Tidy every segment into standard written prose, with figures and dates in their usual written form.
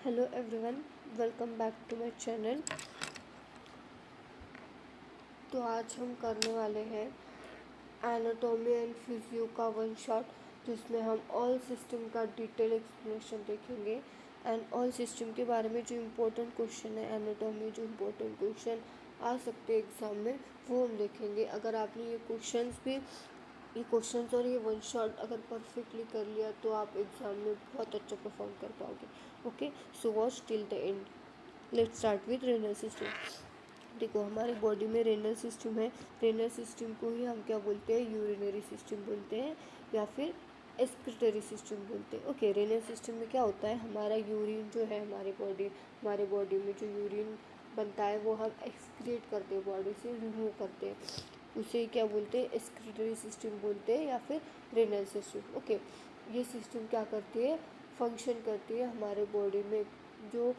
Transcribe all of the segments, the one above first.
Hello everyone, welcome back to my channel. तो आज हम करने वाले हैं एनाटॉमी एंड फिजियो का वन शॉट, जिसमें हम ऑल सिस्टम का डिटेल एक्सप्लेनेशन देखेंगे। एंड ऑल सिस्टम के बारे में जो इम्पोर्टेंट क्वेश्चन है, एनाटॉमी जो इम्पोर्टेंट क्वेश्चन आ सकते हैं एग्ज़ाम में, वो हम देखेंगे। अगर आपने ये क्वेश्चंस और ये वन शॉट अगर परफेक्टली कर लिया तो आप एग्ज़ाम में बहुत अच्छा परफॉर्म कर पाओगे। Okay, so watch till the end. Let's start with renal system. देखो, हमारी बॉडी में रेनल सिस्टम है। रेनल सिस्टम को ही हम क्या बोलते हैं? यूरिनरी सिस्टम बोलते हैं या फिर एक्सक्रीटरी सिस्टम बोलते हैं। ओके, रेनल सिस्टम में क्या होता है? हमारा यूरिन जो है हमारे बॉडी में जो यूरिन बनता है वो हम एक्सक्रीट करते हैं, बॉडी से रिमूव करते हैं। उसे क्या बोलते हैं? एक्सक्रीटरी सिस्टम बोलते हैं या फिर रेनल सिस्टम। ओके, ये सिस्टम क्या करती है? फंक्शन करती है हमारे बॉडी में। जो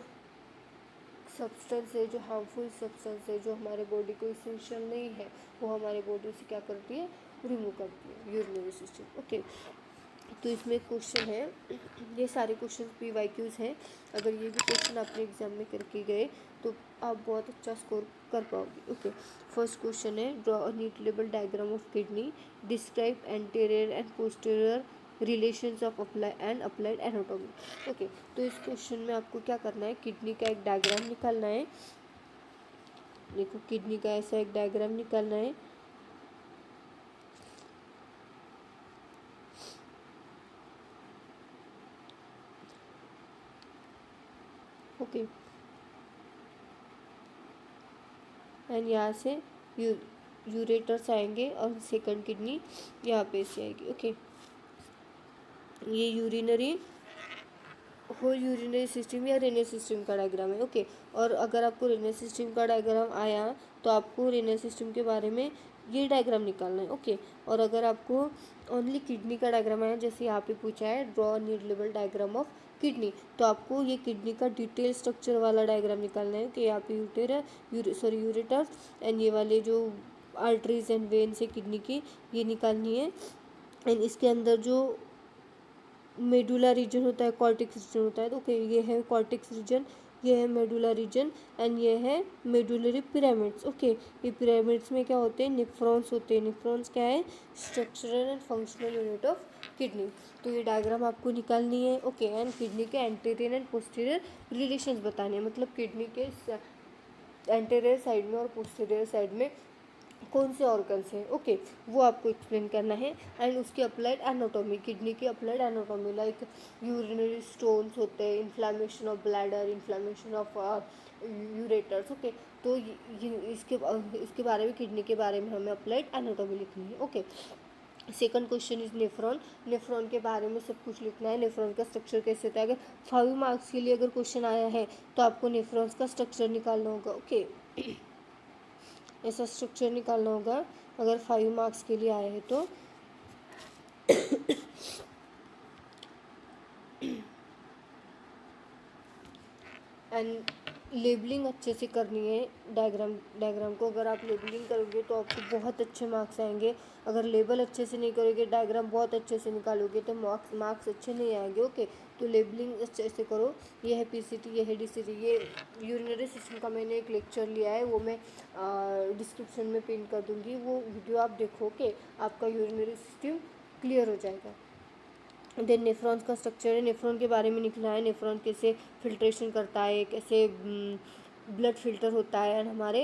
सब्सटेंस है, जो हार्मफुल सब्सटेंस है, जो हमारे बॉडी को इसेंशियल नहीं है, वो हमारे बॉडी से क्या करती है? रिमूव करती है, यूरिनरी सिस्टम। ओके, तो इसमें एक क्वेश्चन है, ये सारे क्वेश्चन PYQs हैं। अगर ये भी क्वेश्चन आपने एग्जाम में करके गए तो आप बहुत अच्छा स्कोर कर पाओगे। ओके, फर्स्ट क्वेश्चन है, draw a neat label diagram of kidney, describe anterior and posterior relations of applied anatomy. Okay, तो इस क्वेश्चन में आपको क्या करना है? किडनी का एक डायग्राम निकालना है। देखो, किडनी का ऐसा एक डायग्राम निकालना है। ओके, एंड यहाँ से यूरेटर्स आएंगे और सेकंड किडनी यहाँ पे से आएगी। ओके, ये होल यूरिनरी सिस्टम या रेनल सिस्टम का डायग्राम है। ओके, और अगर आपको रेनल सिस्टम का डायग्राम आया तो आपको रेनल सिस्टम के बारे में ये डायग्राम निकालना है। ओके, और अगर आपको ओनली किडनी का डायग्राम आया, जैसे यहाँ पे पूछा है draw need level diagram of kidney, तो आपको ये किडनी का डिटेल स्ट्रक्चर वाला डायग्राम निकालना है कि यहाँ पे यूरेटर एंड ये वाले जो आर्टरीज एंड वेन्स है किडनी की, ये निकालनी है। एंड इसके अंदर जो मेडुला रीजन होता है, कॉर्टेक्स रीजन होता है। तो ओके, ये है कॉर्टेक्स रीजन, ये है मेडुला रीजन एंड ये है मेडुलरी पिरामिड्स। ओके, ये पिरामिड्स में क्या होते हैं? नेफ्रॉन्स होते हैं। नेफ्रॉन्स क्या है? Structural and functional unit of kidney. तो ये डायग्राम आपको निकालनी है। ओके, एंड किडनी के एंटीरियर एंड पोस्टीरियर रिलेशंस बताने हैं, मतलब किडनी के एंटीरियर साइड में और पोस्टीरियर साइड में कौन से ऑर्गन्स हैं। ओके, वो आपको एक्सप्लेन करना है। एंड उसकी अप्लाइड एनाटॉमी, किडनी की applied anatomy, like urinary stones होते हैं, inflammation of bladder, inflammation of ureters. Okay, तो इसके बारे में, किडनी के बारे में हमें अप्लाइड एनाटॉमी लिखनी है। Okay, second question is nephron. Nephron के बारे में सब कुछ लिखना है। नेफ्रॉन का स्ट्रक्चर कैसे होता है? अगर 5 मार्क्स के लिए अगर क्वेश्चन आया है तो आपको नेफ्रॉन्स का स्ट्रक्चर निकालना होगा। ओके, ऐसा स्ट्रक्चर निकालना होगा अगर 5 मार्क्स के लिए आए हैं तो। एंड लेबलिंग अच्छे से करनी है डायग्राम को। अगर आप लेबलिंग करोगे तो आपको बहुत अच्छे मार्क्स आएंगे। अगर लेबल अच्छे से नहीं करोगे, डायग्राम बहुत अच्छे से निकालोगे तो मार्क्स अच्छे नहीं आएंगे। ओके, तो लेबलिंग अच्छे से करो। ये है PCT, ये है DCT। ये यूरिनरी सिस्टम का मैंने एक लेक्चर लिया है, वो मैं डिस्क्रिप्शन में पिन कर दूँगी, वो वीडियो आप देखो के आपका यूरिनरी सिस्टम क्लियर हो जाएगा। देन नेफ्रॉन्स का स्ट्रक्चर है। नेफ्रॉन के बारे में लिखना है। नेफ्रॉन कैसे फिल्ट्रेशन करता है, कैसे ब्लड फिल्टर होता है, एंड हमारे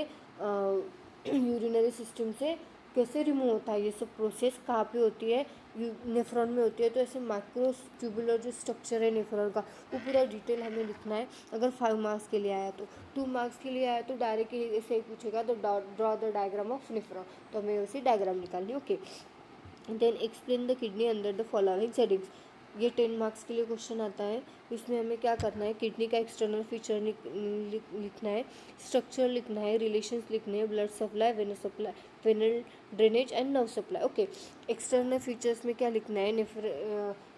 यूरिनरी सिस्टम से कैसे रिमूव होता है। ये सब प्रोसेस कहाँ पे होती है? नेफ्रॉन में होती है। तो ऐसे माइक्रोट्यूबुलर जो स्ट्रक्चर है नेफ्रॉन का, वो पूरा डिटेल हमें लिखना है। अगर 5 मार्क्स के लिए आया तो, 2 मार्क्स के लिए आया तो डायरेक्ट ऐसे ही पूछेगा, तो draw the diagram of nephron, तो हमें उसी डायग्राम निकालनी। Okay, then explain the kidney under the following settings. ये 10 मार्क्स के लिए क्वेश्चन आता है। इसमें हमें क्या करना है? किडनी का एक्सटर्नल फीचर लिखना है, स्ट्रक्चर लिखना है, रिलेशंस लिखने हैं, blood supply, venal drainage and nerve supply. Okay, external features में क्या लिखना है?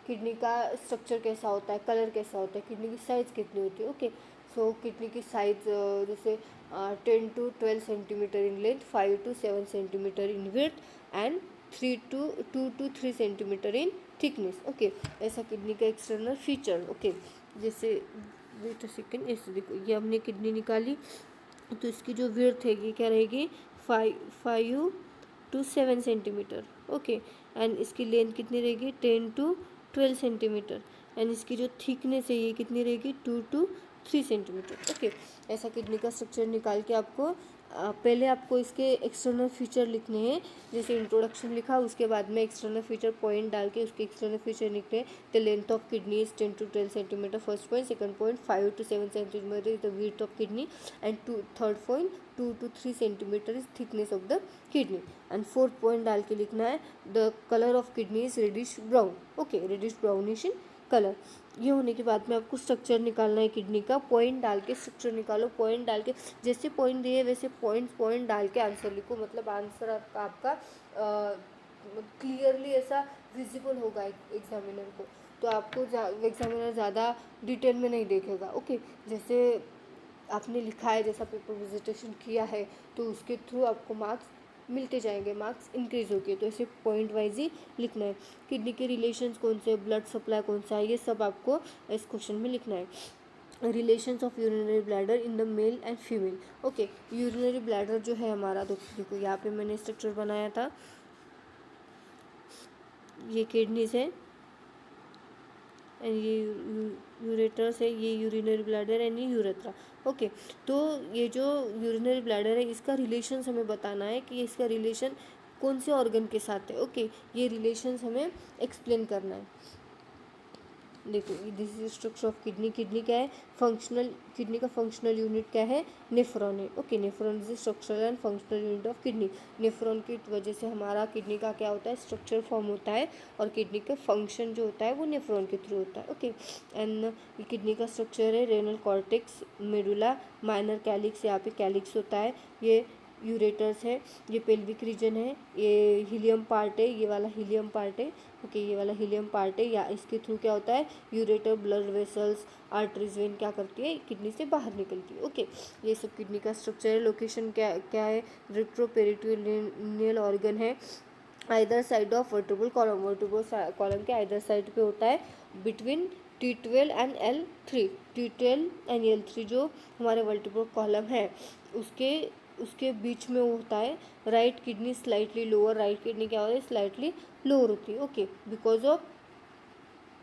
किडनी का स्ट्रक्चर कैसा होता है, कलर कैसा होता है, किडनी की साइज़ कितनी होती है। ओके, सो किडनी की साइज़ जैसे 10 to 12 centimetre in length, 5 to 7 centimetre in width and 2 to 3 centimetre in thickness. Okay, ऐसा किडनी का एक्सटर्नल फीचर। ओके, जैसे वेट अ सेकेंड, ऐसे देखो ये हमने किडनी निकाली, तो इसकी जो विड्थ है ये क्या रहेगी 5 to 7 सेंटीमीटर। ओके, एंड इसकी लेंथ कितनी रहेगी 10 to 12 सेंटीमीटर, एंड इसकी जो थिकनेस है ये कितनी रहेगी 2 to 3 सेंटीमीटर। ओके, ऐसा किडनी का स्ट्रक्चर निकाल के आपको पहले आपको इसके एक्सटर्नल फीचर लिखने हैं, जैसे इंट्रोडक्शन लिखा, उसके बाद में एक्सटर्नल फीचर पॉइंट डाल के उसके एक्सटर्नल फीचर लिखते हैं। The length of kidney is 10 to 12 centimetre, first point. Second point 5 to 7 centimetre is the width of kidney, and third point 2 to 3 centimetre is thickness of the kidney, and fourth point डाल के लिखना है the colour of kidney is reddish brown. Okay, reddish brownish in colour. ये होने के बाद में आपको स्ट्रक्चर निकालना है किडनी का, पॉइंट डाल के स्ट्रक्चर निकालो, पॉइंट डाल के जैसे पॉइंट दिए वैसे पॉइंट डाल के आंसर लिखो, मतलब आंसर आपका क्लियरली ऐसा विजिबल होगा एग्जामिनर को, तो आपको एग्जामिनर ज़्यादा डिटेल में नहीं देखेगा। ओके, जैसे आपने लिखा है, जैसा पेपर विजिटेशन किया है, तो उसके थ्रू आपको मार्क्स मिलते जाएंगे, मार्क्स इंक्रीज होके, तो ऐसे पॉइंट वाइज ही लिखना है। किडनी के रिलेशंस कौन से, ब्लड सप्लाई कौन सा है, ये सब आपको इस क्वेश्चन में लिखना है। Relations of urinary bladder in the male and female. Okay, urinary bladder जो है हमारा, तो देखो यहाँ पे मैंने स्ट्रक्चर बनाया था, ये किडनीज है एंड ये यूरेटर्स है, ये यूरिनरी ब्लैडर एंड ये यूरेथ्रा। ओके, तो ये जो यूरिनरी ब्लैडर है इसका रिलेशन हमें बताना है कि इसका रिलेशन कौन से ऑर्गन के साथ है। ओके, ये रिलेशंस हमें एक्सप्लेन करना है। देखो this is structure of kidney. Kidney क्या है, फंक्शनल, किडनी का फंक्शनल यूनिट क्या है, नेफ्रॉन है। Okay, nephron is structural and functional unit of kidney. Nephron की वजह से हमारा किडनी का क्या होता है, स्ट्रक्चर फॉर्म होता है, और किडनी का फंक्शन जो होता है वो नेफ्रॉन के थ्रू होता है। ओके, एंड किडनी का स्ट्रक्चर है renal cortex, medulla, minor calyx, यहाँ पे कैलिक्स होता है, ये यूरेटर्स है, ये पेल्विक रीजन है, ये हीलियम पार्ट है, ये वाला हीलियम पार्ट है। ओके, ये वाला हीलियम पार्ट है, या इसके थ्रू क्या होता है, ureter, blood vessels, arteries, when क्या करती है, किडनी से बाहर निकलती है। ओके, ये सब किडनी का स्ट्रक्चर है। लोकेशन क्या क्या है, रेट्रोपेरिटोनियल ऑर्गन है, either side of vertebral column, vertebral column के आइदर साइड पे होता है, between T12 and L3। T12 and L3 जो हमारे वर्टिब्रल कॉलम है उसके बीच में होता है। Right kidney slightly lower, right kidney क्या होता है, स्लाइटली लोअर होती है। Okay, because of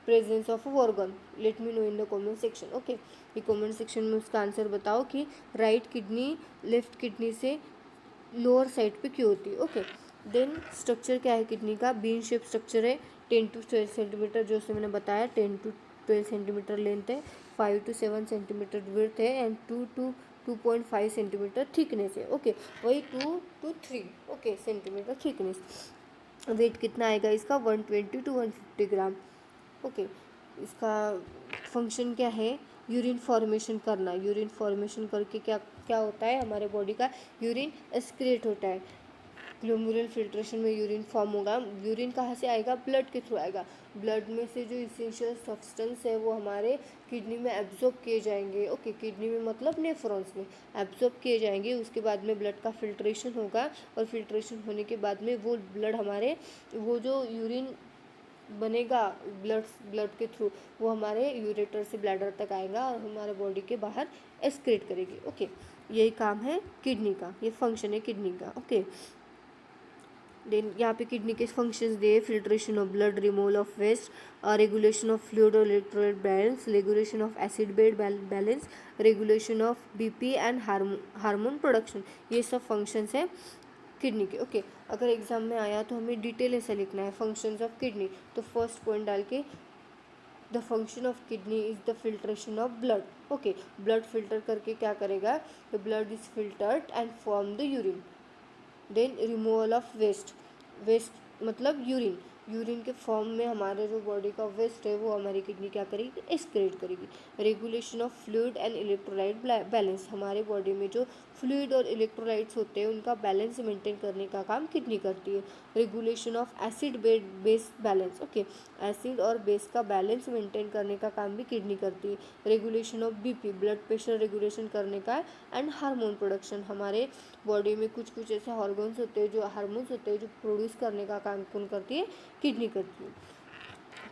presence of organ, let me know in the comment section. Okay, ये कमेंट सेक्शन में उसका आंसर बताओ कि राइट किडनी लेफ्ट किडनी से लोअर साइड पे क्यों होती है। ओके, देन स्ट्रक्चर क्या है किडनी का, बीन शेप स्ट्रक्चर है, 10 to 12 सेंटीमीटर, जो से मैंने बताया 10 to 12 सेंटीमीटर लेंथ है, 5 to 7 सेंटीमीटर विड्थ है, एंड 2 to 2.5 सेंटीमीटर थिकनेस है। ओके, वही 2 to 3 okay centimetre thickness. Weight कितना आएगा इसका, 120 to 150 ग्राम। ओके, इसका फंक्शन क्या है, यूरिन फॉर्मेशन करना। यूरिन फॉर्मेशन करके क्या क्या होता है, हमारे बॉडी का यूरिन एक्सक्रीट होता है, ग्लोमेरुलर फिल्ट्रेशन में यूरिन फॉर्म होगा। यूरिन कहाँ से आएगा, ब्लड के थ्रू आएगा। ब्लड में से जो इसेंशियल सब्सटेंस है वो हमारे किडनी में एब्जॉर्ब किए जाएंगे। ओके, किडनी में मतलब नेफ्रॉन्स में एब्जॉर्ब किए जाएंगे, उसके बाद में ब्लड का फिल्ट्रेशन होगा, और फिल्ट्रेशन होने के बाद में वो ब्लड हमारे, वो जो यूरिन बनेगा ब्लड के थ्रू, वो हमारे यूरेटर से ब्लैडर तक आएगा और हमारे बॉडी के बाहर एक्सक्रीट करेगी। ओके, यही काम है किडनी का, ये फंक्शन है किडनी का। ओके, देन यहाँ पे किडनी के फंक्शंस दिए, filtration of blood, removal of waste, regulation of fluid और electrolyte balance, regulation of acid base balance, regulation of BP and hormone production, ये सब फंक्शंस है किडनी के। ओके, अगर एग्जाम में आया तो हमें डिटेल ऐसा लिखना है फंक्शंस ऑफ किडनी, तो फर्स्ट पॉइंट डाल के the function of kidney is the filtration of blood. Okay, blood filter करके क्या करेगा, the blood is filtered and form the urine. Then removal of waste, waste मतलब यूरिन, यूरिन के form में हमारे जो बॉडी का वेस्ट है वो हमारी किडनी क्या करेगी, एक्सक्रीट करेगी। Regulation of fluid and electrolyte balance, हमारे बॉडी में जो फ्लूइड और इलेक्ट्रोलाइट्स होते हैं उनका बैलेंस मेंटेन करने का काम किडनी करती है। Regulation of acid base balance, okay, acid और बेस का बैलेंस मेंटेन करने का काम भी किडनी करती है। Regulation of BP, blood pressure regulation करने का, एंड हार्मोन प्रोडक्शन, हमारे बॉडी में कुछ कुछ ऐसे हार्मोन्स होते हैं, जो हार्मोन्स होते हैं जो प्रोड्यूस करने का काम कौन करती है, किडनी करती है।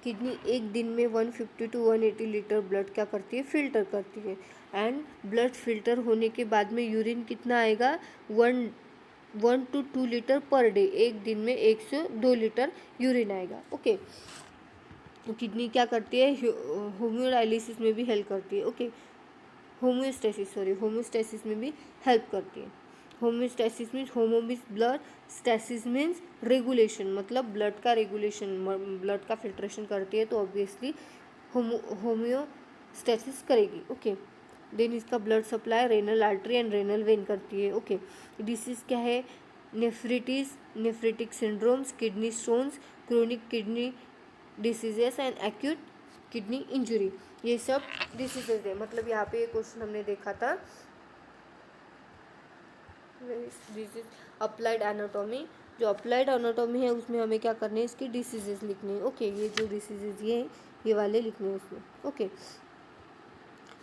किडनी एक दिन में 150 to 180 लीटर ब्लड क्या करती है, फिल्टर करती है। एंड ब्लड फिल्टर होने के बाद में यूरिन कितना आएगा, 1 to 2 लीटर पर डे, एक दिन में 1 से 2 लीटर यूरिन आएगा। ओके, किडनी क्या करती है, होम्योडायलिसिस में भी हेल्प करती है। ओके, होम्योस्टेसिस में भी हेल्प करती है। Homeostasis means homo means blood, stasis means regulation, मतलब ब्लड का रेगुलेशन, ब्लड का फिल्ट्रेशन करती है तो ऑब्वियसली होम्योस्टेसिस करेगी। ओके, देन इसका blood supply renal artery and renal vein करती है। ओके, डिसीज क्या है, nephritis, nephritic syndromes, kidney stones, chronic kidney diseases and acute kidney injury, ये सब डिसीजेज है। मतलब यहाँ पे क्वेश्चन हमने देखा था, दिस इज अप्लाइड एनाटॉमी। जो अप्लाइड एनाटॉमी है उसमें हमें क्या करने हैं, इसकी डिसीजेज लिखने हैं। ओके, ये जो डिसीजेज ये वाले लिखने हैं उसमें। ओके,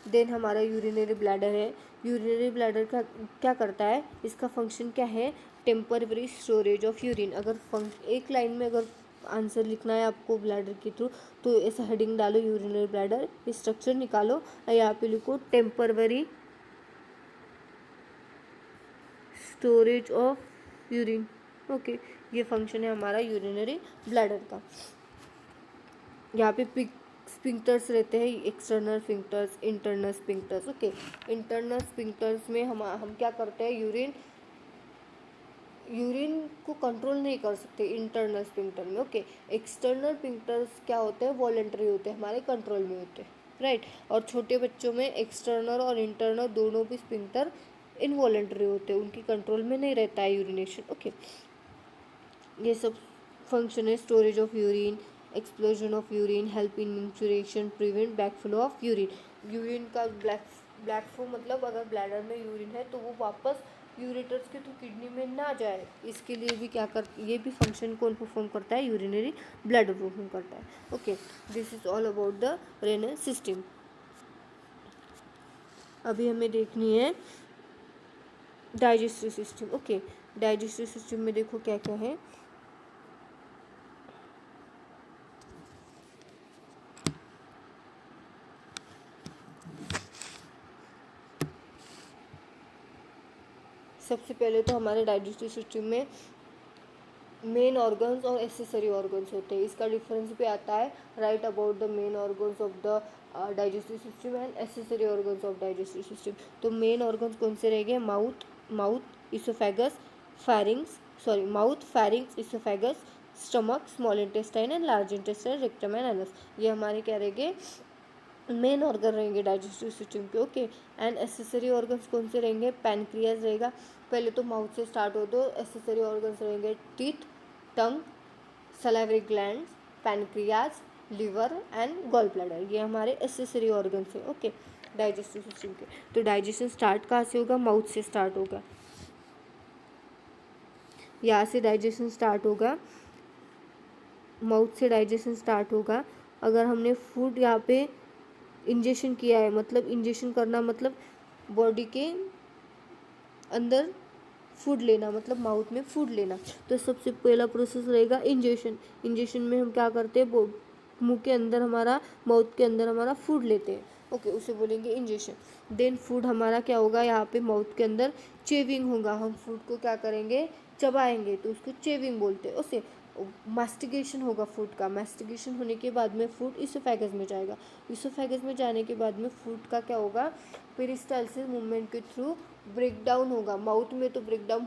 देन हमारा यूरिनरी ब्लैडर है। यूरिनरी ब्लैडर का क्या करता है, इसका फंक्शन क्या है, टेम्पररी स्टोरेज ऑफ यूरिन। अगर एक लाइन में अगर आंसर लिखना है आपको ब्लैडर के थ्रू तो ऐसा हेडिंग डालो यूरिनरी ब्लैडर, स्ट्रक्चर निकालो और यहाँ पे लिखो temporary storage of urine. Okay, ये फंक्शन है हमारा यूरिनरी ब्लैडर का। यहाँ पे स्पिंक्टर्स रहते हैं, external sphincters, internal sphincters. Okay, internal sphincters में हम क्या करते हैं, यूरिन को कंट्रोल नहीं कर सकते इंटरनल स्पिंक्टर में। ओके, एक्सटर्नल स्पिंक्टर्स क्या होते हैं, वॉलेंटरी होते हैं, हमारे कंट्रोल में होते हैं, राइट। और छोटे बच्चों में एक्सटर्नल और इंटरनल दोनों भी स्पिंक्टर इनवॉलेंटरी होते हैं, उनकी कंट्रोल में नहीं रहता है यूरिनेशन। ओके, ये सब फंक्शन है, storage of urine, explosion of urine, help in micturition, prevent backflow of urine. Urine का ब्लैक फ्लो मतलब अगर ब्लैडर में यूरिन है तो वो वापस यूरेटर्स के थ्रू किडनी में ना जाए, इसके लिए भी ये भी फंक्शन कौन परफॉर्म करता है, यूरिनरी ब्लैडर परफॉर्म करता है। Okay, this is all about the renal system. अभी हमें देखनी है digestive system. Okay, digestive system में देखो क्या क्या है। सबसे पहले तो हमारे डाइजेस्टिव सिस्टम में मेन ऑर्गन्स और एसेसरी ऑर्गन्स होते हैं, इसका डिफरेंस भी आता है। Right about the main organs of the digestive system and accessory organs of digestive system. तो मेन ऑर्गन्स कौन से रहेंगे, mouth, oesophagus, mouth, फैरिंग्स, oesophagus, stomach, small intestine and large intestine, rectum and anus, ये हमारे क्या रहेंगे, मेन ऑर्गन रहेंगे digestive system के। ओके, एंड एसेसरी ऑर्गन्स कौन से रहेंगे, पैनक्रियाज रहेगा। पहले तो माउथ से स्टार्ट हो, तो एसेसरी ऑर्गन्स रहेंगे teeth, tongue, salivary glands, pancreas, liver and gall bladder, ये हमारे एसेसरी ऑर्गन्स है। ओके, डाइजेस्टिव सिस्टम के। तो डाइजेशन स्टार्ट कहाँ से होगा, माउथ से स्टार्ट होगा, यहाँ से डाइजेशन स्टार्ट होगा, माउथ से डाइजेशन स्टार्ट होगा। अगर हमने फूड यहाँ पे इंजेक्शन किया है, मतलब इंजेक्शन करना मतलब बॉडी के अंदर फूड लेना, मतलब माउथ में फूड लेना, तो सबसे पहला प्रोसेस रहेगा इंजेक्शन। इंजेक्शन में हम क्या करते हैं, मुंह के अंदर हमारा, माउथ के अंदर हमारा फूड लेते हैं। ओके, उसे बोलेंगे इंजेक्शन। देन फूड हमारा क्या होगा, यहाँ पे माउथ के अंदर चेविंग होगा, हम फूड को क्या करेंगे, चबाएंगे, तो उसको चेविंग बोलते हैं। उसे मास्टिगेशन होगा फूड का, मास्टिगेशन होने के बाद में फूड इसोफेगस में जाएगा, इसोफेगस में जाने के बाद में फूड का क्या होगा, पेरिस्टालसिस मूवमेंट के थ्रू ब्रेक डाउन होगा। माउथ में तो ब्रेक डाउन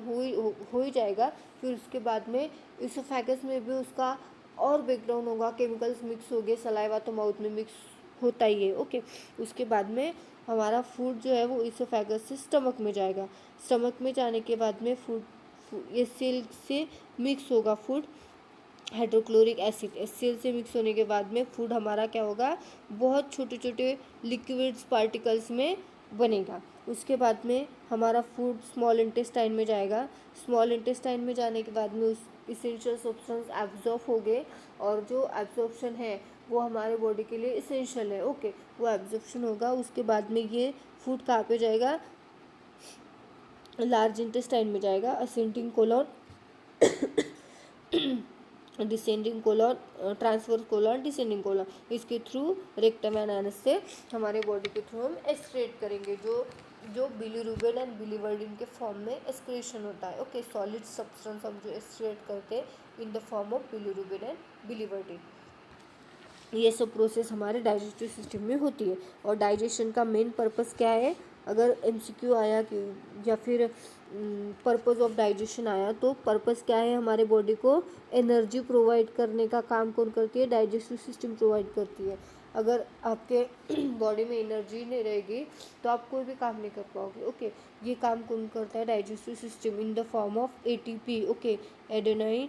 हो ही जाएगा, फिर उसके बाद में इसोफेगस में भी उसका और ब्रेक डाउन होगा, केमिकल्स मिक्स हो गए, सलाइवा तो माउथ में मिक्स होता ही है। ओके, उसके बाद में हमारा फूड जो है वो इसोफेगस से स्टमक में जाएगा, स्टमक में जाने के बाद में फूड ये सेल से मिक्स होगा फूड, हाइड्रोक्लोरिक एसिड, HCl से मिक्स होने के बाद में फूड हमारा क्या होगा, बहुत छोटे छोटे लिक्विड्स पार्टिकल्स में बनेगा। उसके बाद में हमारा फूड स्मॉल इंटेस्टाइन में जाएगा, स्मॉल इंटेस्टाइन में जाने के बाद में उस इसेंशियल सब्सटेंस एब्जॉर्ब हो गए, और जो एब्जॉर्प्शन है वो हमारे बॉडी के लिए इसेंशियल है। ओके, वो एब्जॉर्प्शन होगा, उसके बाद में ये फूड कहाँ पे जाएगा, लार्ज इंटेस्टाइन में जाएगा, ascending colon descending colon, transverse colon, descending colon, इसके थ्रू रेक्टम एंड एनस से हमारे बॉडी के थ्रू हम एक्सक्रीट करेंगे, जो बिलीरुबिन एंड बिलीवर्डिन के फॉर्म में एक्सक्रीशन होता है। ओके, सॉलिड सब्सटेंस हम जो एक्सक्रीट करते हैं इन the form of bilirubin and biliverdin. ये सब प्रोसेस हमारे डाइजेस्टिव सिस्टम में होती है। और डाइजेशन का मेन पर्पस क्या है, अगर एमसीक्यू आया कि या फिर पर्पस ऑफ डाइजेशन आया तो पर्पस क्या है, हमारे बॉडी को एनर्जी प्रोवाइड करने का काम कौन करती है, डाइजेस्टिव सिस्टम प्रोवाइड करती है। अगर आपके बॉडी में एनर्जी नहीं रहेगी तो आप कोई भी काम नहीं कर पाओगे। ओके, ये काम कौन करता है, digestive system in the form of ATP. Okay, adenine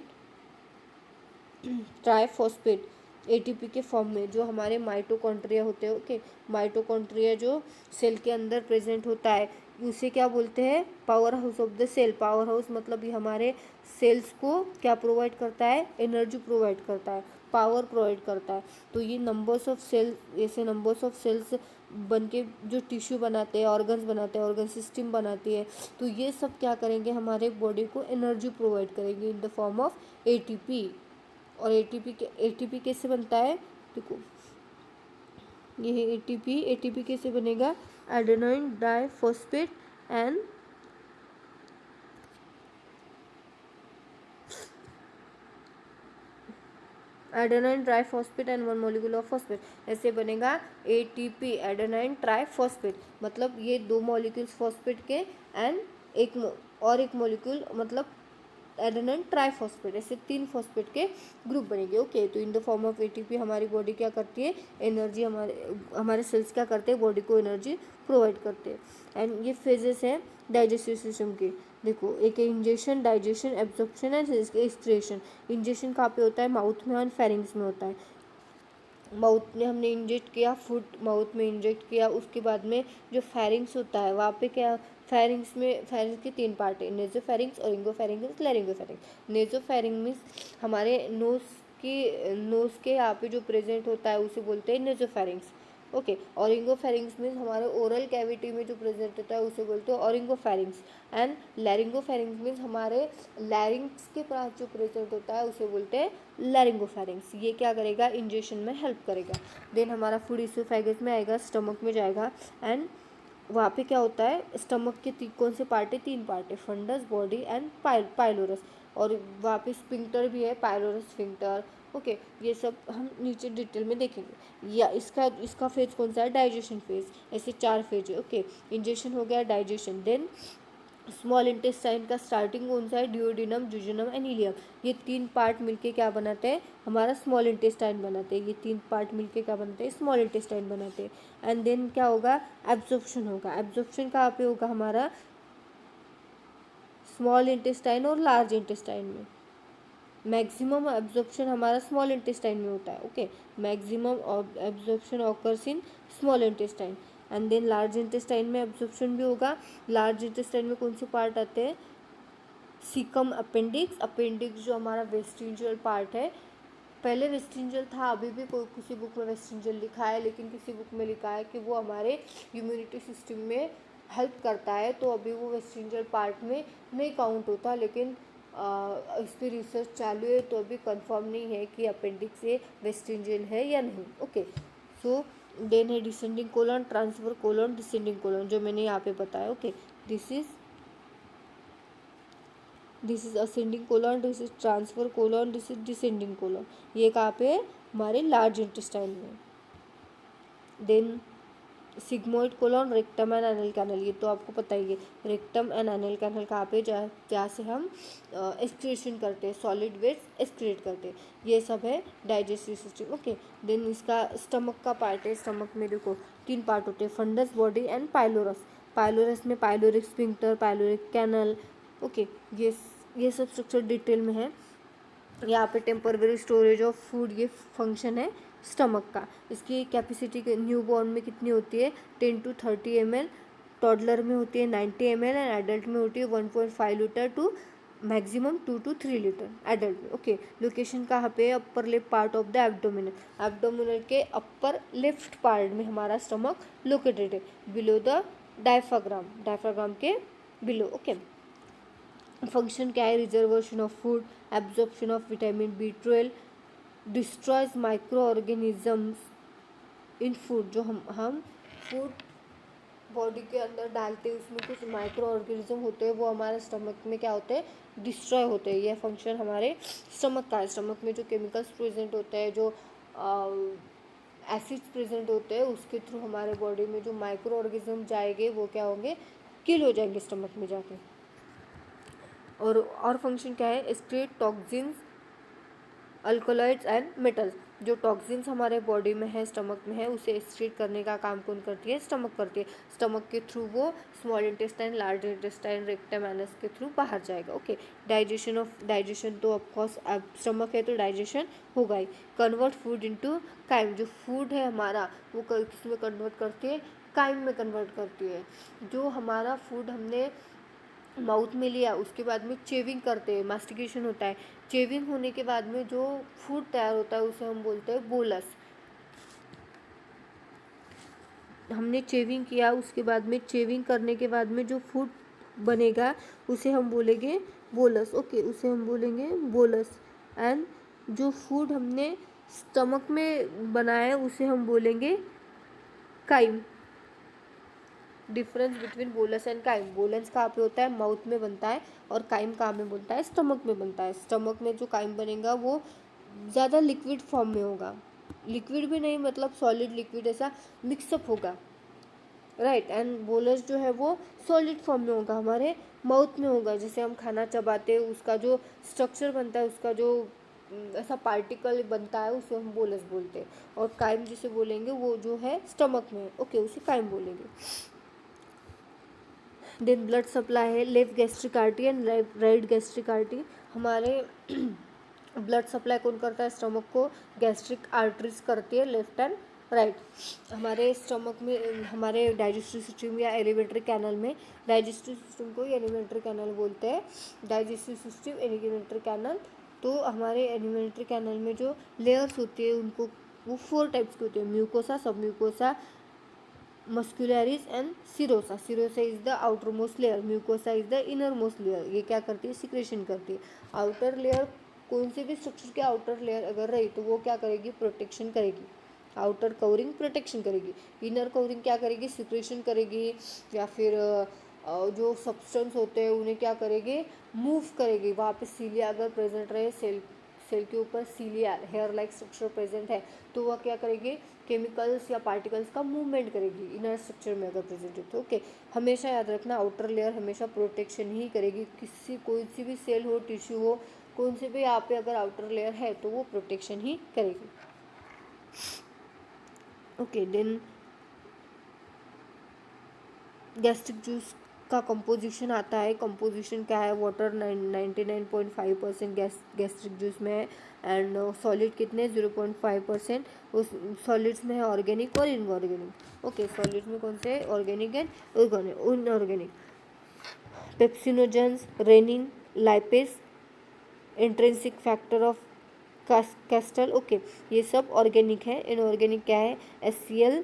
triphosphate, ATP के फॉर्म में, जो हमारे माइटोकॉन्ड्रिया होते हैं। ओके, माइटोकॉन्ड्रिया जो सेल के अंदर प्रेजेंट होता है उसे क्या बोलते हैं, power house of the cell. Power house मतलब ये हमारे सेल्स को क्या प्रोवाइड करता है, एनर्जी प्रोवाइड करता है, पावर प्रोवाइड करता है। तो ये नंबर्स ऑफ सेल, ऐसे नंबर्स ऑफ सेल्स बन के जो टिश्यू बनाते हैं, ऑर्गन्स बनाते हैं, ऑर्गन सिस्टम बनाती है, तो ये सब क्या करेंगे, हमारे बॉडी को एनर्जी प्रोवाइड करेंगे इन द फॉर्म ऑफ एटीपी। और एटीपी कैसे बनता है, देखो ये है एटीपी। एटीपी कैसे बनेगा, adenine diphosphate and adenine triphosphate and one molecule of phosphate, ऐसे बनेगा एटीपी, एडेनाइन ट्राइफॉस्फेट। मतलब ये दो मॉलिक्यूल्स फॉस्फेट के एंड एक मॉलिक्यूल मतलब एडेनाइन ट्राइफॉस्फेट, ऐसे 3 फॉस्फेट के ग्रुप बनेंगे। ओके, तो इन द फॉर्म ऑफ एटीपी हमारी बॉडी क्या करती है, एनर्जी, हमारे सेल्स क्या करते हैं, बॉडी को एनर्जी प्रोवाइड करते हैं। एंड ये फेजेस हैं डाइजेस्टिव सिस्टम के। देखो, एक है injection, digestion, absorption and excretion. Injection कहाँ पे होता है, माउथ में और फेरिंग्स में होता है। माउथ में हमने इंजेक्ट किया, फूड माउथ में इंजेक्ट किया, उसके बाद में जो फेरिंग्स होता है वहाँ पे क्या, फेरिंग्स में, फेरिंग्स के 3 पार्ट है, नेजोफेरिंग्स, ओरिंगोफेरिंग्स, लैरिंगोफेरिंग्स। नेजोफेरिंग मीन्स हमारे नोज के यहाँ पे जो प्रेजेंट होता है उसे बोलते हैं नेजोफेरिंग्स। ओके, ओरिंगोफेरिंग्स मीन्स हमारे ओरल कैविटी में जो प्रेजेंट होता है उसे बोलते हैं ओरिंगोफेरिंग्स। एंड लैरिंगोफेरिंग्स मीन्स हमारे लैरिंग्स के पास जो प्रेजेंट होता है उसे बोलते हैं लैरिंगोफेरिंग्स। ये क्या करेगा, इंजेक्शन में हेल्प करेगा। देन हमारा फूड इसोफेगस में आएगा, स्टमक में जाएगा। एंड वहाँ पे क्या होता है, स्टमक के कौन से पार्ट है, 3 पार्ट है, फंडस, बॉडी एंड पाइलोरस। और वहाँ पे स्फिंक्टर भी है, पाइलोरस स्फिंक्टर। ओके, ये सब हम नीचे डिटेल में देखेंगे। या इसका फेज कौन सा है, डाइजेशन फेज। ऐसे 4 फेज है। ओके, इंजेक्शन हो गया, डाइजेशन। देन स्मॉल इंटेस्टाइन का स्टार्टिंग कौन सा है, ड्यूओडेनम, जुजुनम एंड इलियम। ये 3 पार्ट मिलके क्या बनाते हैं, हमारा स्मॉल इंटेस्टाइन बनाते हैं। ये 3 पार्ट मिलके क्या बनाते हैं, स्मॉल इंटेस्टाइन बनाते हैं। एंड देन क्या होगा, एब्जॉर्प्शन होगा। एब्जॉर्प्शन कहाँ पे होगा, हमारा स्मॉल इंटेस्टाइन और लार्ज इंटेस्टाइन में। मैक्सिमम एब्जॉर्प्शन हमारा स्मॉल इंटेस्टाइन में होता है। Okay, maximum absorption occurs in small intestine. And then large intestine में एब्जॉर्प्शन भी होगा। लार्ज इंटेस्टाइन में कौन से पार्ट आते हैं, सीकम, अपेंडिक्स। अपेंडिक्स जो हमारा वेस्टिंजियल पार्ट है, पहले वेस्टिंजियल था, अभी भी कोई किसी बुक में वेस्टिंजियल लिखा है, लेकिन किसी बुक में लिखा है कि वो हमारे इम्यूनिटी सिस्टम में हेल्प करता है, तो अभी वो वेस्टिंजियल पार्ट में नहीं काउंट होता। लेकिन इस पर रिसर्च चालू है, तो अभी कंफर्म नहीं है कि अपेंडिक्स ये वेस्टिंजियल है या नहीं। ओके, सो देन है descending colon, transfer colon, descending colon, जो मैंने यहाँ पे बताया। Okay, this is ascending colon, this is transfer colon, this is descending colon. ये कहाँ पे है, हमारे लार्ज इंटेस्टाइन में। Then sigmoid colon, rectum and anal canal, ये तो आपको पता ही है। रेक्टम एंड एनल कैनल कहाँ पे, जहाँ से हम एक्सक्रीशन करते हैं, सॉलिड वेस्ट एक्सक्रीट करते हैं। ये सब है डाइजेस्टिव सिस्टम। ओके, देन इसका स्टमक का पार्ट है। स्टमक में देखो 3 पार्ट होते हैं, fundus, body and pylorus. Pylorus में pyloric sphincter, pyloric canal. Okay, ये सब स्ट्रक्चर डिटेल में है। यहाँ पे टेम्पररी स्टोरेज ऑफ फूड, ये फंक्शन है स्टमक का। इसकी कैपेसिटी न्यूबॉर्न में कितनी होती है, 10 to 30 ml, टॉडलर में होती है 90 ml एंड एडल्ट में होती है 1.5 litre to maximum 2 to 3 litre adult में। ओके, लोकेशन कहाँ पे है, upper left part of the abdominal. Abdominal के अपर लेफ्ट पार्ट में हमारा स्टमक लोकेटेड है, बिलो द डायफ्राग्राम, डायफ्राग्राम के बिलो। ओके, फंक्शन क्या है, reservation of food, absorption of vitamin B12, destroys micro organisms in food, जो हम food body के अंदर डालते हैं उसमें कुछ माइक्रो ऑर्गेनिज्म होते हैं, वो हमारे स्टमक में क्या होते हैं, डिस्ट्रॉय होते हैं। यह फंक्शन हमारे स्टमक का है। स्टमक में जो केमिकल्स प्रेजेंट होते हैं, जो एसिड्स प्रेजेंट होते हैं, उसके थ्रू हमारे बॉडी में जो माइक्रो ऑर्गेनिज्म जाएंगे वो क्या होंगे, किल हो जाएंगे स्टमक में जाके। और फंक्शन क्या है, excrete toxins, alkaloids and metals. जो टॉक्सिन्स हमारे बॉडी में है, स्टमक में है, उसे एक्सक्रीट करने का काम कौन करती है, स्टमक करती है। स्टमक के थ्रू वो small intestine, large intestine, rectum anus के थ्रू बाहर जाएगा। ओके, डाइजेशन तो ऑफकोर्स अब स्टमक है तो डाइजेशन होगा ही। कन्वर्ट फूड इनटू काइम, जो फूड है हमारा वो किस में कन्वर्ट करती है, काइम में कन्वर्ट करती है। जो हमारा फूड हमने माउथ में लिया उसके बाद में चेविंग करते हैं, मास्टिकेशन होता है। चेविंग होने के बाद में जो फूड तैयार होता है उसे हम बोलते हैं बोलस। हमने चेविंग किया, उसके बाद में चेविंग करने के बाद में जो फूड बनेगा उसे हम बोलेंगे बोलस। ओके, उसे हम बोलेंगे बोलस। एंड जो फूड हमने स्टमक में बनाया उसे हम बोलेंगे chyme. Difference between bolus and chyme, bolus कहाँ पे होता है, माउथ में बनता है, और काइम कहाँ में बनता है, स्टमक में बनता है। स्टमक में जो काइम बनेगा वो ज़्यादा लिक्विड फॉर्म में होगा, लिक्विड भी नहीं मतलब सॉलिड लिक्विड ऐसा मिक्सअप होगा, राइट। एंड बोलस जो है वो सॉलिड फॉर्म में होगा, हमारे माउथ में होगा। जैसे हम खाना चबाते हैं उसका जो स्ट्रक्चर बनता है, उसका जो ऐसा पार्टिकल बनता है उसे हम बोलस बोलते हैं। और काइम जिसे बोलेंगे वो जो है स्टमक में, ओके, उसे काइम बोलेंगे। देन ब्लड सप्लाई है, left gastric artery and right gastric artery. हमारे ब्लड सप्लाई कौन करता है स्टमक को, गैस्ट्रिक आर्टरीज करती है, लेफ्ट एंड राइट। हमारे स्टमक में हमारे डाइजेस्टिव सिस्टम या एलिमेंट्री कैनल में, डाइजेस्टिव सिस्टम को एलिमेंट्री कैनल बोलते हैं, डाइजेस्टिव सिस्टम एलिमेंट्री कैनल। तो हमारे एलिमेंट्री कैनल में जो लेयर्स होती है उनको वो 4 टाइप्स की होती है, म्यूकोसा, सब mucosa, muscularis and serosa. Serosa is the outer most layer, mucosa is the inner most layer. ये क्या करती है, सिक्रेशन करती है। आउटर लेयर कौन से भी स्ट्रक्चर के आउटर लेयर अगर रही तो वो क्या करेगी, प्रोटेक्शन करेगी। आउटर कवरिंग प्रोटेक्शन करेगी, इनर कवरिंग क्या करेगी, सिक्रेशन करेगी, या फिर जो सब्सटेंस होते हैं उन्हें क्या करेगी, मूव करेगी। वहाँ पे सीलिया अगर प्रेजेंट रहे, सेल के ऊपर सीलिया हेयर लाइक स्ट्रक्चर प्रेजेंट है तो वह क्या करेगी, केमिकल्स या पार्टिकल्स का मूवमेंट करेगी इनर स्ट्रक्चर में अगर प्रेजेंट है तो। ओके, हमेशा याद रखना आउटर लेयर हमेशा प्रोटेक्शन ही करेगी। कोई सी भी सेल हो, टिश्यू हो, कौन से भी यहाँ पे अगर आउटर लेयर है तो वो प्रोटेक्शन ही करेगी। ओके, देन गैस्ट्रिक जूस का कंपोजिशन आता है। कंपोजिशन क्या है, वाटर 99.5% गैस्ट्रिक जूस में है, एंड सॉलिड कितने 0.5%। उस सॉलिड्स में है ऑर्गेनिक और इनऑर्गेनिक। ओके, सॉलिड्स में कौन से, organic and inorganic. Pepsinogens, rennin, lipase, intrinsic factor of Castle. Okay, ये सब ऑर्गेनिक है। इनऑर्गेनिक क्या है, HCl,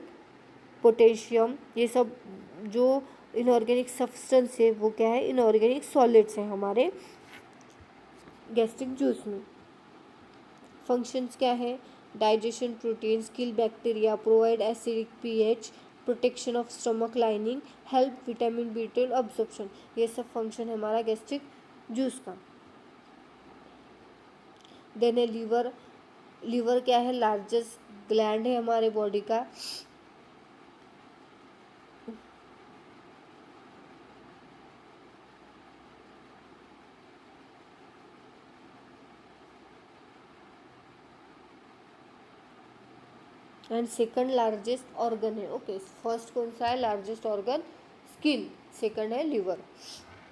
पोटेशियम, ये सब जो इनऑर्गेनिक सब्सटेंस है वो क्या है, इनऑर्गेनिक सॉलिड्स हैं हमारे गैस्ट्रिक जूस में। फंक्शंस क्या है, digestion, proteins, kill bacteria, provide acidic pH, protection of stomach lining, help vitamin B12 absorption. ये सब फंक्शन है हमारा गैस्ट्रिक जूस का। देन है लीवर। लीवर क्या है, लार्जेस्ट ग्लैंड है हमारे बॉडी का। एंड सेकंड लार्जेस्ट ऑर्गन है। ओके, फर्स्ट कौन सा है, लार्जेस्ट ऑर्गन स्किन, सेकंड है लीवर।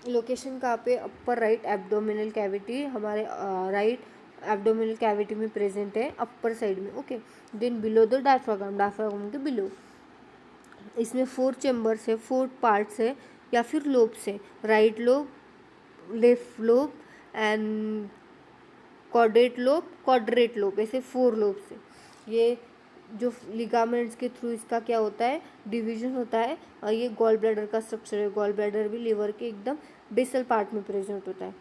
लोकेशन कहाँ पे, अपर राइट एब्डोमिनल कैविटी, हमारे राइट एब्डोमिनल कैविटी में प्रेजेंट है, अपर साइड में। Okay, then below the diaphragm, diaphragm के बिलो। इसमें 4 चेम्बर्स है, 4 पार्ट्स है या फिर लोब्स है, right lobe, left lobe and quadrate lobe, ऐसे 4 लोब्स है। ये जो लिगामेंट्स के थ्रू इसका क्या होता है, डिवीजन होता है। और ये गॉल ब्लैडर का स्ट्रक्चर है, गॉल ब्लैडर भी लीवर के एकदम बेसल पार्ट में प्रेजेंट होता है।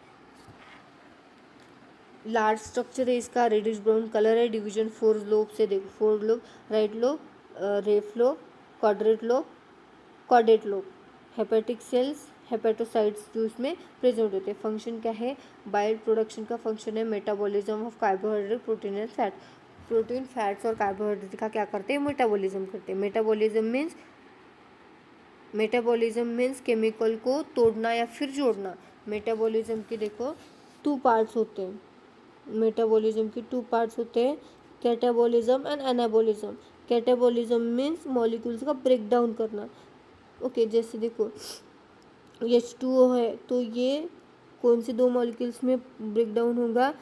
लार्ज स्ट्रक्चर है इसका, रेडिश ब्राउन कलर है, डिवीजन 4 लोब से देखो, 4 lobe, right lobe, left lobe, quadrate lobe, caudate lobe, hepatic cells, hepatocytes जो इसमें प्रेजेंट होते हैं। फंक्शन क्या है, बाइल प्रोडक्शन का फंक्शन है metabolism of carbohydrate, protein and fat. Protein, fats और कार्बोहाइड्रेट का क्या करते हैं, मेटाबॉलिज्म करते हैं। मेटाबॉलिज्म मीन्स केमिकल को तोड़ना या फिर जोड़ना। मेटाबॉलिज्म के देखो 2 पार्ट्स होते हैं, मेटाबॉलिज्म की 2 पार्ट्स होते हैं, catabolism and anabolism. Catabolism means molecules का ब्रेक डाउन करना। ओके जैसे देखो H2O है तो ये कौन से 2 मॉलिक्यूल्स में ब्रेक डाउन होगा,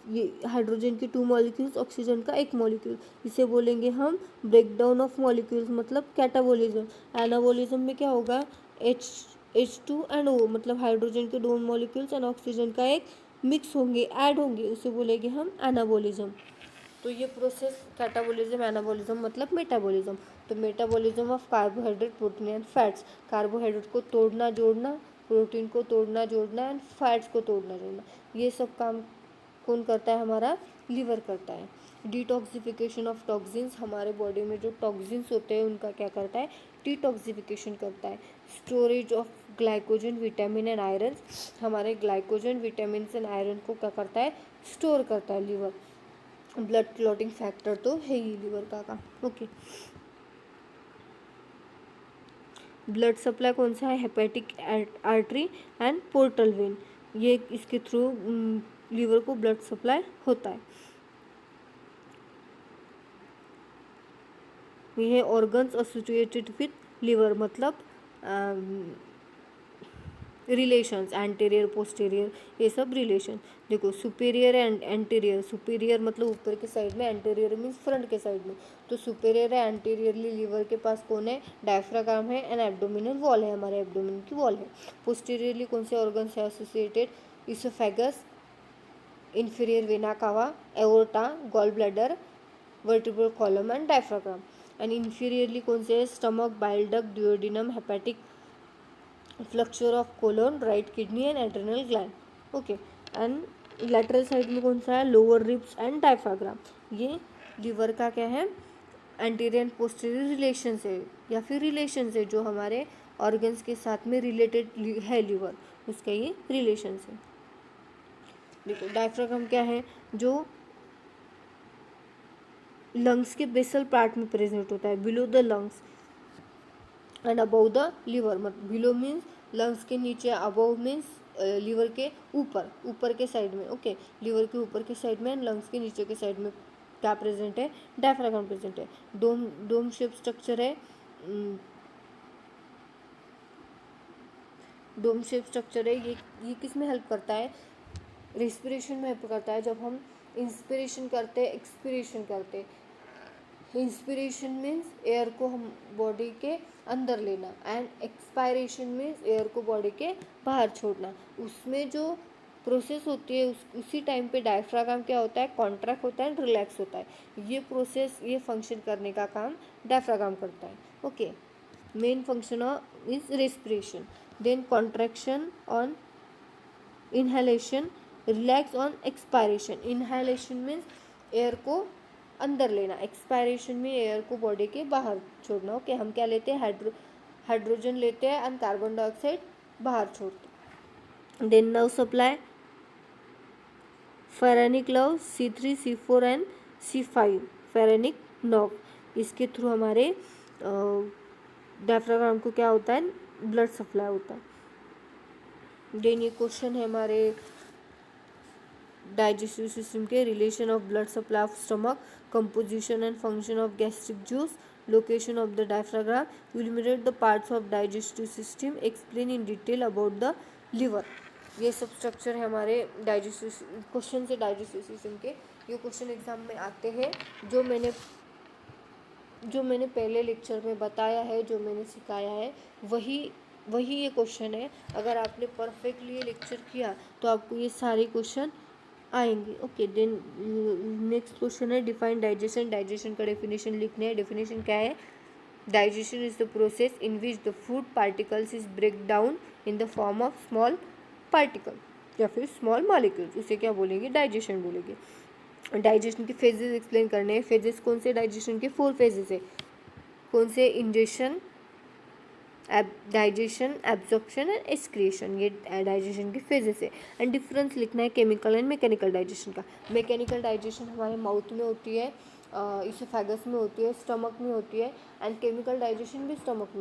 ये हाइड्रोजन की 2 मॉलिक्यूल्स, ऑक्सीजन का 1 मॉलिक्यूल, इसे बोलेंगे हम ब्रेक डाउन ऑफ मॉलिक्यूल्स, मतलब कैटाबॉलिज्म। एनाबॉलिज्म में क्या होगा, H2 एंड O मतलब हाइड्रोजन के 2 मॉलिक्यूल्स एंड ऑक्सीजन का 1 मिक्स होंगे, ऐड होंगे, उसे बोलेंगे हम एनाबॉलिज्म। तो ये प्रोसेस कैटाबॉलिज्म, एनाबॉलिज्म मतलब मेटाबॉलिज्म। तो metabolism of carbohydrate, protein and fats, carbohydrate को तोड़ना जोड़ना, प्रोटीन को तोड़ना जोड़ना एंड फैट्स को तोड़ना जोड़ना, ये सब काम कौन करता है, हमारा लीवर करता है। डिटॉक्सिफिकेशन ऑफ टॉक्सिन्स, हमारे बॉडी में जो टॉक्सिन्स होते हैं उनका क्या करता है, डिटॉक्सिफिकेशन करता है। Storage of glycogen, vitamin and iron, हमारे ग्लाइकोजन, विटामिन एंड आयरन को क्या करता है, स्टोर करता है लीवर। ब्लड क्लॉटिंग फैक्टर तो है ही लीवर का काम। ओके, ब्लड सप्लाई कौन सा है, hepatic artery and portal vein, ये इसके थ्रू लीवर को ब्लड सप्लाई होता है। ये है ऑर्गन्स एसोसिएटेड विथ लीवर, मतलब रिलेशंस, एंटीरियर पोस्टीरियर, ये सब रिलेशन। देखो सुपीरियर एंड एंटीरियर, सुपीरियर मतलब ऊपर के साइड में, एंटीरियर मीन्स फ्रंट के साइड में। तो सुपीरियर है एंटीरियरली लीवर के पास कौन है, डायफ्राग्राम है एंड एब्डोमिनल वॉल है, हमारे एब्डोमिन की वॉल है। पोस्टीरियरली कौन से ऑर्गन्स है associated, oesophagus, inferior vena cava, aorta, gallbladder, vertebral column and diaphragm. And inferiorly कौन से, stomach, bile duct, duodenum, hepatic, flexure of colon, right kidney and adrenal gland. Okay, and lateral side में कौन सा है, lower ribs and diaphragm। ये liver का क्या है, एंटीरियर एंड पोस्टीरियर रिलेशन है या फिर रिलेशन है, जो हमारे ऑर्गन्स के साथ में रिलेटेड है लीवर, उसका ये रिलेशन है। देखो डायफ्राग्राम क्या है, जो लंग्स के बेसल पार्ट में प्रेजेंट होता है, below the lungs and above the liver. मतलब बिलो मीन्स लंग्स के नीचे, अबव मीन्स लीवर के ऊपर, ऊपर के साइड में। ओके, लीवर के ऊपर के साइड में एंड लंग्स के नीचे के साइड में क्या प्रेजेंट है, डायफ्राग्राम प्रेजेंट है। डोम शेप स्ट्रक्चर है, डोम शेप स्ट्रक्चर है। ये किस में हेल्प करता है, रेस्पिरेशन में हेल्प करता है। जब हम इंस्पिरेशन करते हैं, एक्सपिरेशन करते हैं, इंस्पिरेशन मीन्स एयर को हम बॉडी के अंदर लेना एंड एक्सपायरेशन मीन्स एयर को बॉडी के बाहर छोड़ना। उसमें जो प्रोसेस होती है उसी टाइम पे डायफ्राग्राम क्या होता है, कॉन्ट्रैक्ट होता है एंड रिलैक्स होता है। ये प्रोसेस, ये फंक्शन करने का काम डायफ्राग्राम करता है। Okay, main function is respiration, then contraction on inhalation, relax on expiration. Inhalation means air को अंदर लेना, एक्सपायरेशन में एयर को बॉडी के बाहर छोड़ना। ओके, हम क्या लेते हैं, हाइड्रोजन लेते हैं एंड कार्बन डाइऑक्साइड बाहर छोड़ते हैं। Then nerve supply, phrenic nerve C3, C4 and C5, phrenic nerve, इसके थ्रू हमारे डायफ्राग्राम को क्या होता है, ब्लड सप्लाई होता है। देन ये क्वेश्चन है हमारे डाइजेस्टिव सिस्टम के, relation of blood supply of stomach, composition and function of gastric juice, location of the diaphragm, illuminate the parts of digestive system, explain in detail about the liver. ये सब structure है हमारे digestive question से, digestive system के। ये question exam में आते हैं, जो मैंने पहले लेक्चर में बताया है, जो मैंने सिखाया है, वही ये क्वेश्चन है। अगर आपने परफेक्टली ये लेक्चर किया तो आपको ये सारे क्वेश्चन आएंगे। ओके, देन नेक्स्ट क्वेश्चन है डिफाइन डाइजेशन। डाइजेशन का डेफिनेशन लिखना है। डेफिनेशन क्या है, digestion is the process in which the food particles is break down in the form of small particle या फिर स्मॉल मॉलिक्यूल्स, उसे क्या बोलेंगे, डाइजेशन बोलेंगे। डाइजेशन के फेजेस एक्सप्लेन करने हैं। फेजेस कौन से डाइजेशन के, 4 फेजेस है। कौन से, ingestion, digestion, absorption and excretion, ये डाइजेशन के फेजेस है। एंड डिफरेंस लिखना है केमिकल एंड मैकेनिकल डाइजेशन का। मैकेनिकल डाइजेशन हमारे माउथ में होती है, इसोफेगस में होती है, स्टमक में होती है, एंड केमिकल डाइजेशन भी स्टमक में